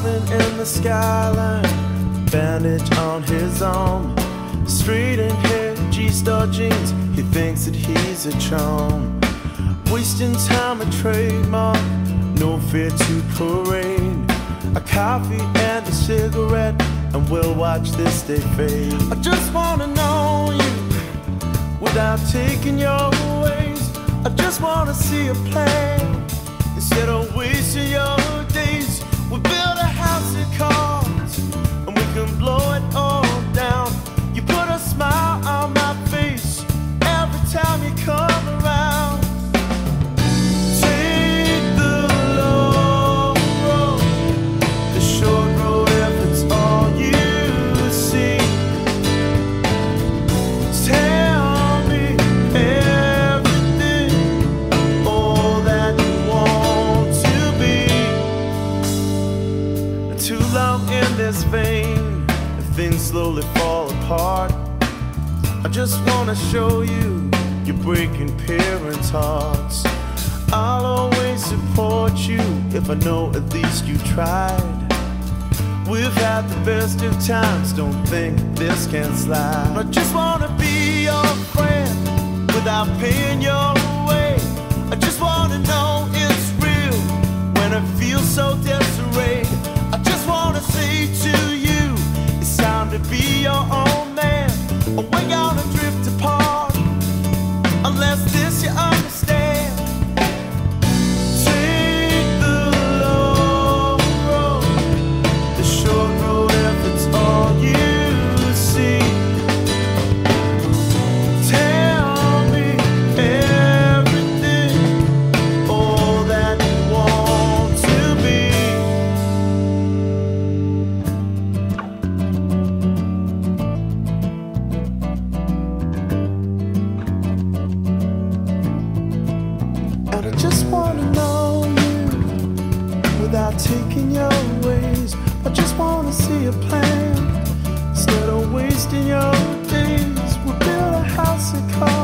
Smiling in the skyline, bandage on his arm, straightened hair, G-star jeans, he thinks that he's a charm. Wasting time, a trademark, no fear to parade. A coffee and a cigarette, and we'll watch this day fade. I just wanna know you without taking your ways. I just wanna see a plan instead of wasting your days. We build a house of cards and we can blow it all down. You put a smile on my face every time you come around. Take the long road, the short road if it's all you see. Tell me everything, all that you want to be. Too long in this vein, things slowly fall apart. I just wanna show you, you're breaking parents' hearts. I'll always support you if I know at least you tried. We've had the best of times, don't think this can slide. I just wanna be your friend without paying your way. I just wanna know it's real when it feels so desperate. I just wanna say to you, it's time to be your own man, or we're gonna drift apart unless this you understand. Take the long road, the short road if it's all you see. Tell me everything, all that you want to be. And I just wanna know you without taking your ways. I just wanna see a plan instead of wasting your days. We'll build a house of cards.